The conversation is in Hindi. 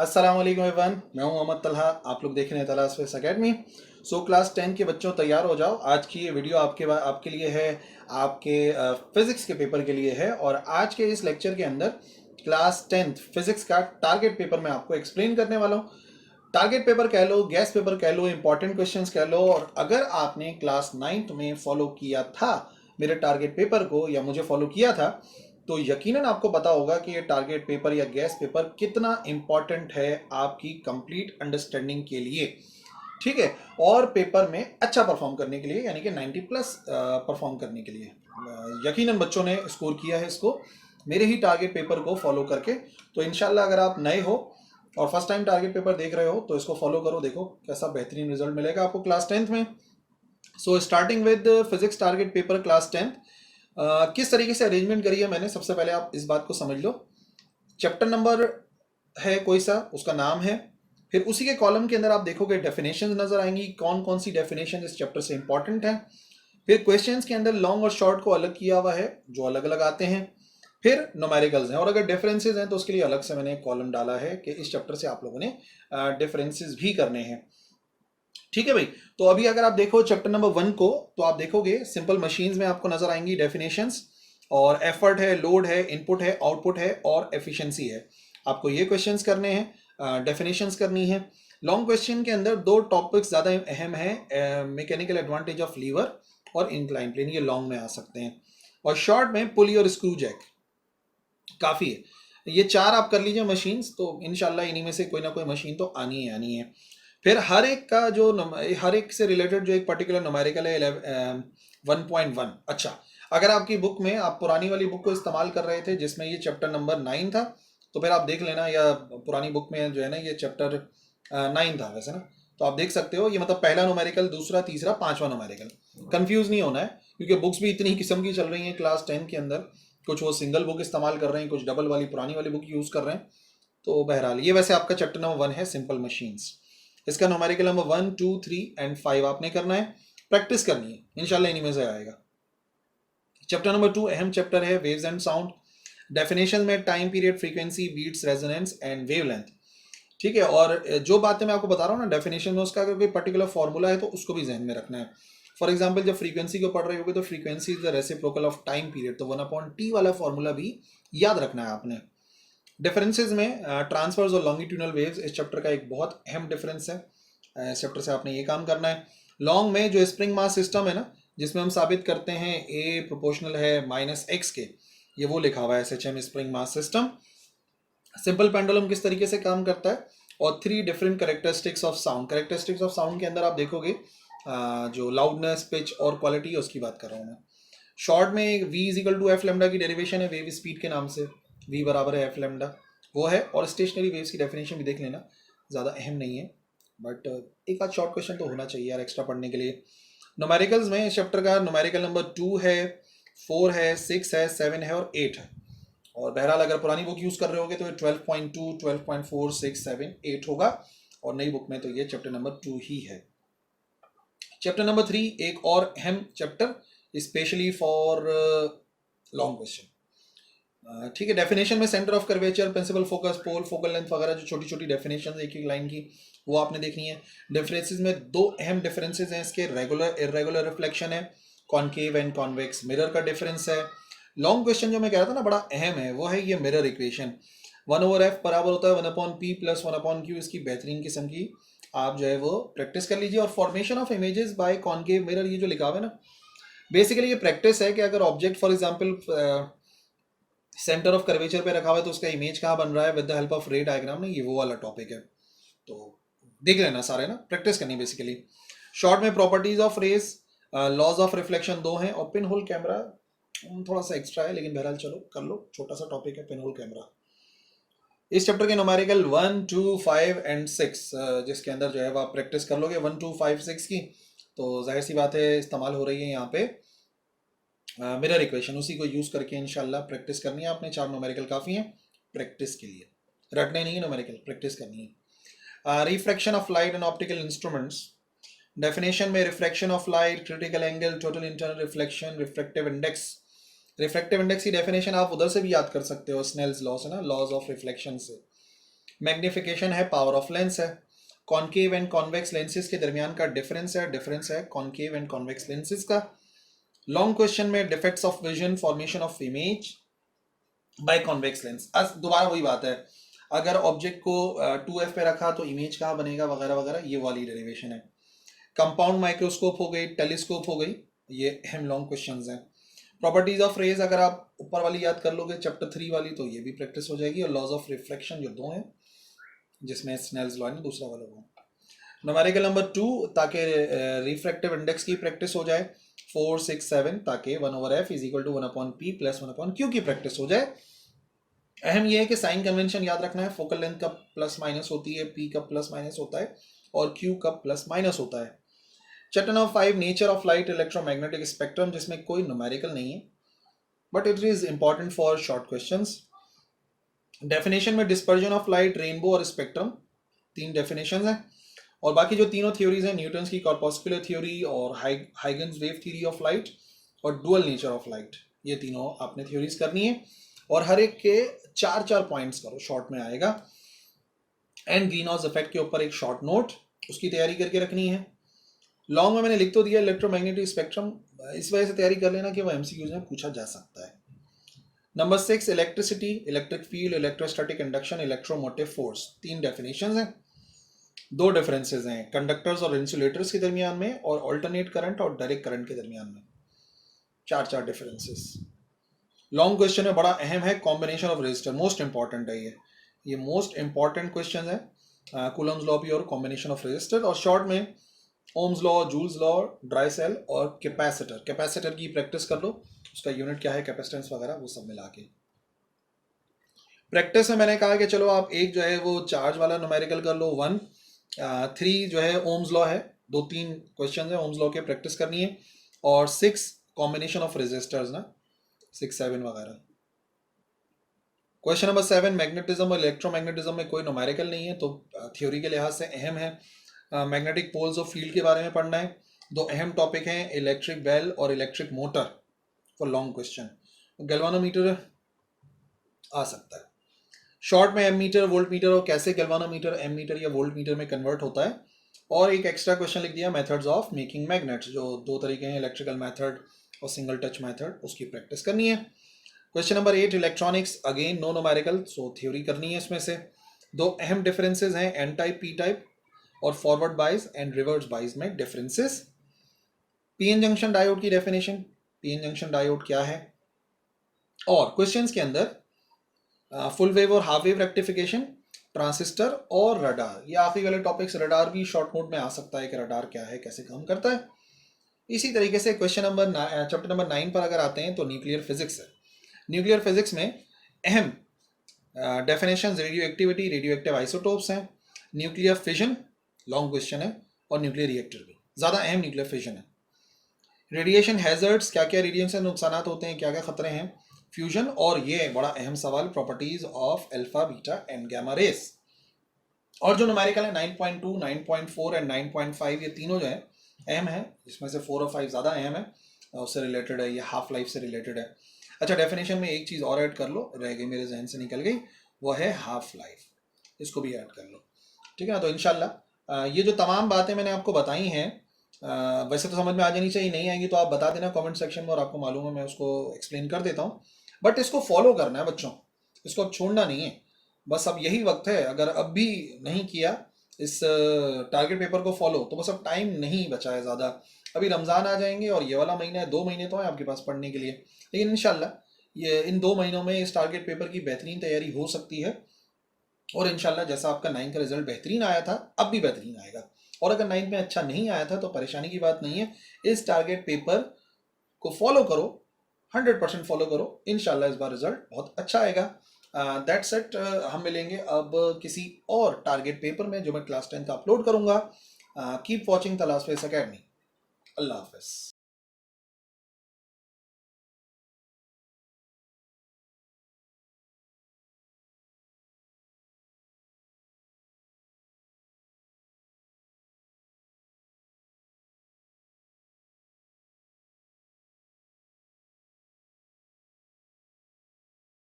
अस्सलाम वालेकुम एवरीवन, मैं हूं मोहम्मद तलहा। आप लोग देख रहे हैं तलहा स्पेस एकेडमी। क्लास 10 के बच्चों तैयार हो जाओ। आज की ये वीडियो आपके लिए है, आपके फिजिक्स के पेपर के लिए है। और आज के इस लेक्चर के अंदर क्लास 10 फिजिक्स का टारगेट पेपर मैं आपको एक्सप्लेन करने वाला हूँ। टारगेट पेपर कह लो, गैस पेपर कह लो, इंपॉर्टेंट क्वेश्चंस कह लो। और अगर आपने क्लास 9th में फॉलो किया था मेरे टारगेट पेपर को या मुझे फॉलो किया था, तो यकीनन आपको पता होगा कि ये टारगेट पेपर या गैस पेपर कितना इंपॉर्टेंट है आपकी कंप्लीट अंडरस्टैंडिंग के लिए। ठीक है, और पेपर में अच्छा परफॉर्म करने के लिए, यानी कि 90 प्लस परफॉर्म करने के लिए यकीनन बच्चों ने स्कोर किया है इसको मेरे ही टारगेट पेपर को फॉलो करके। तो इनशाला अगर आप नए हो और फर्स्ट टाइम टारगेट पेपर देख रहे हो तो इसको फॉलो करो, देखो कैसा बेहतरीन रिजल्ट मिलेगा आपको क्लास 10th में। So starting with physics target paper class 10th, किस तरीके से अरेंजमेंट करी है मैंने, सबसे पहले आप इस बात को समझ लो। चैप्टर नंबर है कोई सा, उसका नाम है। फिर उसी के कॉलम के अंदर आप देखोगे डेफिनेशन नजर आएंगी, कौन कौन सी डेफिनेशन इस चैप्टर से इंपॉर्टेंट है। फिर क्वेश्चंस के अंदर लॉन्ग और शॉर्ट को अलग किया हुआ है, जो अलग अलग आते हैं। फिर न्यूमेरिकल्स हैं, और अगर डिफरेंसेस हैं तो उसके लिए अलग से मैंने कॉलम डाला है कि इस चैप्टर से आप लोगों ने डिफरेंसेस भी करने हैं। ठीक है भाई। तो अभी अगर आप देखो चैप्टर नंबर 1 को, तो आप देखोगे सिंपल मशीन्स में आपको नजर आएंगी डेफिनेशंस, और एफर्ट है, लोड है, इनपुट है, आउटपुट है और एफिशिएंसी है। आपको ये क्वेश्चंस करने हैं, डेफिनेशंस करनी है। लॉन्ग क्वेश्चन के अंदर दो टॉपिक्स ज़्यादा अहम है, मैकेनिकल एडवांटेज ऑफ लीवर और इंक्लाइन प्लेन, ये लॉन्ग में आ सकते हैं। और शॉर्ट में पुली और स्क्रू जैक काफ़ी है। ये चार आप कर लीजिए मशीन्स, तो इनशाला इन्हीं में से कोई ना कोई मशीन तो आनी है आनी है। फिर हर एक का जो हर एक से रिलेटेड जो एक पर्टिकुलर न्यूमेरिकल है 1.1। अच्छा, अगर आपकी बुक में आप पुरानी वाली बुक को इस्तेमाल कर रहे थे जिसमें ये चैप्टर नंबर 9 था, तो फिर आप देख लेना, या पुरानी बुक में जो है ना ये चैप्टर 9 था वैसे ना, तो आप देख सकते हो ये मतलब पहला न्यूमेरिकल, दूसरा, तीसरा, पांचवा न्यूमेरिकल। कंफ्यूज नहीं होना है, क्योंकि बुक्स भी इतनी किस्म की चल रही हैं क्लास 10 के अंदर। कुछ वो सिंगल बुक इस्तेमाल कर रहे हैं, कुछ डबल वाली पुरानी वाली बुक यूज़ कर रहे हैं। तो बहरहाल ये वैसे आपका चैप्टर नंबर 1 है, सिंपल मशीन्स। इसका न्यूमेरिकल नंबर 1, 2, 3 एंड 5 आपने करना है, प्रैक्टिस करनी है, इंशाल्लाह इन्हीं में से आएगा। चैप्टर नंबर 2 अहम चैप्टर है, वेव्स एंड साउंड। डेफिनेशन में time period, frequency, beats, resonance and wavelength. ठीक है, और जो बातें मैं आपको बता रहा हूँ ना डेफिनेशन में, उसका अगर कोई पर्टिकुलर फॉर्मूला है तो उसको भी जहन में रखना है। फॉर एग्जाम्पल जब फ्रीक्वेंसी को पढ़ रहे होगे तो frequency is the reciprocal of time period, तो 1/t वाला फॉर्मूला भी याद रखना है आपने। डिफरेंसेस में ट्रांसफर्स और लॉन्गिट्यूडनल वेव्स इस चैप्टर का एक बहुत अहम डिफरेंस है। इस चैप्टर से आपने ये काम करना है। लॉन्ग में जो स्प्रिंग मास सिस्टम है ना, जिसमें हम साबित करते हैं ए प्रोपोर्शनल है -x के, ये वो लिखा हुआ है SHM spring mass system. Simple pendulum किस तरीके से काम करता है, और 3 different characteristics of sound. Characteristics of sound के अंदर आप देखोगे जो लाउडनेस, पिच और क्वालिटी है उसकी बात कर रहा हूँ मैं। शॉर्ट में v is equal to F lambda की डेरिवेशन है वेव स्पीड के नाम से, v बराबर है एफ लेमडा, वो है। और स्टेशनरी वेव्स की डेफिनेशन भी देख लेना, ज़्यादा अहम नहीं है, बट एक आध शॉर्ट क्वेश्चन तो होना चाहिए यार एक्स्ट्रा पढ़ने के लिए। न्यूमेरिकल्स में इस चैप्टर का न्यूमेरिकल नंबर 2 है, 4 है, 6 है, 7 है और 8 है। और बहरहाल अगर पुरानी बुक यूज़ कर रहे होगे तो ये 12.2, 12.4, 6, 7, 8 होगा, और नई बुक में तो ये चैप्टर नंबर 2 ही है। चैप्टर नंबर 3 एक और अहम chapter, specially for long question. ठीक है, डेफिनेशन में centre of curvature, principal focus, pole, focal length वगैरह जो छोटी छोटी डेफिनेशन एक एक लाइन की, वो आपने देखनी है। डिफरेंसेस में दो अहम डिफरेंसेस हैं इसके, रेगुलर इरेगुलर रिफ्लेक्शन है, कॉनकेव एंड कॉन्वेक्स मिरर का डिफरेंस है। लॉन्ग क्वेश्चन जो मैं कह रहा था ना बड़ा अहम है, वो है ये मिरर इक्वेशन। 1/f बराबर होता है 1/p प्लस 1/q। इसकी बेहतरीन किस्म की आप जो है वो प्रैक्टिस कर लीजिए। और formation of images bye concave mirror, ये जो लिखा हुआ है ना, बेसिकली ये प्रैक्टिस है कि अगर object for example centre of curvature पे रखा हुआ है तो उसका इमेज कहाँ बन रहा है विद द हेल्प ऑफ रे डायग्राम, नहीं ये वो वाला टॉपिक है, तो देख लेना सारे ना, प्रैक्टिस करनी बेसिकली। शॉर्ट में properties of rays, laws of reflection 2 हैं, और पिन होल कैमरा थोड़ा सा एक्स्ट्रा है, लेकिन बहरहाल चलो कर लो, छोटा सा टॉपिक है पिन होल कैमरा। इस चैप्टर के न्यूमेरिकल 1, 2, 5 एंड 6, जिसके अंदर जो है वो आप प्रैक्टिस कर लोगे 1, 2, 5, 6 की, तो जाहिर सी बात है इस्तेमाल हो रही है यहाँ पे मिरर इक्वेशन, उसी को यूज़ करके इंशाल्लाह प्रैक्टिस करनी है आपने। 4 न्यूमेरिकल काफ़ी हैं प्रैक्टिस के लिए, रटने नहीं है न्यूमेरिकल, प्रैक्टिस करनी है। Refraction of light and optical instruments. Definition में refraction of light, critical angle, total internal reflection, refractive index. Refractive index की डेफिनेशन आप उधर से भी याद कर सकते हो, स्नेल्स लॉ से ना, लॉज ऑफ रिफ्लेक्शन से। मैग्निफिकेशन है, पावर ऑफ लेंस है, कॉन्केव एंड कॉन्वेक्स लेंसेज के दरमियान का डिफरेंस है कॉन्केव एंड कॉन्वेक्स लेंसेज का। लॉन्ग क्वेश्चन में defects of vision, formation of image by convex lens. दोबारा वही बात है, अगर ऑब्जेक्ट को 2f पे रखा तो इमेज कहाँ बनेगा वगैरह वगैरह, ये वाली डेरिवेशन है। कंपाउंड माइक्रोस्कोप हो गई, टेलीस्कोप हो गई, ये अहम लॉन्ग क्वेश्चंस हैं। प्रॉपर्टीज ऑफ रेज अगर आप ऊपर वाली याद कर लोगे चैप्टर 3 वाली तो ये भी प्रैक्टिस हो जाएगी। और लॉज ऑफ रिफ्लेक्शन जो दो हैं, जिसमें स्नेल्स लॉ है ना दूसरा वाला वो। न्यूमेरिकल नंबर 2 ताकि रिफ्रैक्टिव इंडेक्स की प्रैक्टिस हो जाए, 4 6 7 ताकि 1/f is equal to 1/p plus 1/q की प्रैक्टिस हो जाए। अहम यह है कि साइन कन्वेंशन याद रखना है, फोकल लेंथ का प्लस माइनस होती है, पी का प्लस माइनस होता है और क्यू का प्लस माइनस होता है। Chapter number 5 nature of light electromagnetic spectrum, जिसमें कोई न्यूमेरिकल नहीं है but it is important for short questions. Definition में डिस्पर्जन ऑफ लाइट, रेनबो और स्पेक्ट्रम, 3 डेफिनेशन हैं। और बाकी जो तीनों थ्योरीज हैं, न्यूटन्स की कॉर्पस्कुलर थ्योरी और Huygens wave theory of light और डुअल नेचर ऑफ लाइट, ये तीनों आपने थ्योरीज करनी है और हर एक के 4 पॉइंट्स करो, शॉर्ट में आएगा। एंड ग्रीन हाउस इफेक्ट के ऊपर एक शॉर्ट नोट, उसकी तैयारी करके रखनी है। लॉन्ग में मैंने लिख तो दिया इलेक्ट्रोमैग्नेटिक स्पेक्ट्रम, इस वजह से तैयारी कर लेना कि वो एमसीक्यूज में पूछा जा सकता है। Number 6 electricity, electric field, electrostatic induction, electromotive force, 3 definitions हैं। 2 डिफरेंसेस हैं कंडक्टर्स और इंसुलेटर्स के दरमियान में और ऑल्टरनेट करंट और डायरेक्ट करंट के दरमियान में, 4 डिफरेंसेस। लॉन्ग क्वेश्चन है, बड़ा अहम है, combination of resistor, most important है ये मोस्ट इंपॉर्टेंट क्वेश्चन है, कूलम्स लॉ भी और कॉम्बिनेशन ऑफ रेजिस्टर। और शॉर्ट में Ohm's law, Joule's law, dry cell और कैपेसिटर की प्रैक्टिस कर लो, उसका यूनिट क्या है, कैपेसिटेंस वगैरह वो सब मिला के। प्रैक्टिस में मैंने कहा कि चलो आप एक जो है वो चार्ज वाला न्यूमेरिकल कर लो 1, 3 जो है ओम्स लॉ है, 2-3 क्वेश्चन है ओम्स लॉ के प्रैक्टिस करनी है, और 6 कॉम्बिनेशन ऑफ रेजिस्टर्स ना, 6 7 वगैरह। क्वेश्चन नंबर 7 मैग्नेटिज्म और इलेक्ट्रोमैग्नेटिज्म में कोई न्यूमेरिकल नहीं है तो थ्योरी के लिहाज से अहम है। मैग्नेटिक पोल्स और फील्ड के बारे में पढ़ना है। 2 अहम टॉपिक हैं, इलेक्ट्रिक बेल और electric motor for long question. Galvanometer आ सकता है। शॉर्ट में एम मीटर, वोल्ट मीटर और कैसे गैल्वानोमीटर एम मीटर या वोल्ट मीटर में कन्वर्ट होता है। और एक एक्स्ट्रा क्वेश्चन लिख दिया मेथड्स ऑफ मेकिंग मैग्नेट्स, जो 2 तरीके हैं, इलेक्ट्रिकल मेथड और सिंगल टच मेथड, उसकी प्रैक्टिस करनी है। Question number 8 electronics, again no numerical, so theory करनी है इसमें से। 2 अहम डिफरेंसेस हैं, एन टाइप पी टाइप और forward bias and reverse bias में डिफरेंसेस। पीएन जंक्शन डायोड की डेफिनेशन, पीएन जंक्शन डायोड क्या है, और क्वेश्चंस के अंदर फुल वेव और हाफ वेव रेक्टिफिकेशन, ट्रांसिस्टर और रडार, ये आखिरी वाले टॉपिक्स। रडार भी शॉर्ट नोट में आ सकता है कि रडार क्या है, कैसे काम करता है। इसी तरीके से क्वेश्चन नंबर चैप्टर नंबर 9 पर अगर आते हैं तो न्यूक्लियर फिजिक्स है। न्यूक्लियर फिजिक्स में अहम definition radio activity, radio active isotopes हैं, न्यूक्लियर फिजन लॉन्ग क्वेश्चन है, और न्यूक्लियर रिएक्टर भी ज़्यादा अहम न्यूक्लियर फिजन है। रेडिएशन हैजर्ड्स, क्या क्या रेडिएशन से नुकसान होते हैं, क्या क्या खतरे हैं, फ्यूजन, और ये बड़ा अहम सवाल properties of alpha beta and gamma rays. और जो न्यूमेरिकल है 9.2, 9.4 एंड 9.5, ये तीनों जो है अहम है, जिसमें से 4 और 5 ज़्यादा अहम है, उससे रिलेटेड है, ये हाफ लाइफ से रिलेटेड है। अच्छा, डेफिनेशन में एक चीज़ और ऐड कर लो, रह गई मेरे जहन से निकल गई, वो है हाफ लाइफ, इसको भी ऐड कर लो, ठीक है ना। तो इंशाल्लाह ये जो तमाम बातें मैंने आपको बताई हैं, वैसे तो समझ में आ जानी चाहिए, नहीं आएंगी तो आप बता देना कमेंट सेक्शन में, और आपको मालूम है मैं उसको एक्सप्लेन कर देता हूँ। बट इसको फॉलो करना है बच्चों, इसको अब छोड़ना नहीं है, बस अब यही वक्त है। अगर अब भी नहीं किया इस टारगेट पेपर को फॉलो, तो बस अब टाइम नहीं बचा है ज़्यादा। अभी रमज़ान आ जाएंगे और ये वाला महीना है, 2 महीने तो है आपके पास पढ़ने के लिए, लेकिन इंशाल्लाह ये इन 2 महीनों में इस टारगेट पेपर की बेहतरीन तैयारी हो सकती है। और इंशाल्लाह जैसा आपका 9 का रिजल्ट बेहतरीन आया था, अब भी बेहतरीन आएगा। और अगर 9 में अच्छा नहीं आया था तो परेशानी की बात नहीं है, इस टारगेट पेपर को फॉलो करो, 100% फॉलो करो, इंशाल्लाह इस बार रिजल्ट बहुत अच्छा आएगा। That's it. हम मिलेंगे अब किसी और टारगेट पेपर में जो मैं क्लास 10 का अपलोड करूंगा। कीप वॉचिंग तलाश फेस अकेडमी। अल्लाह हाफिज़।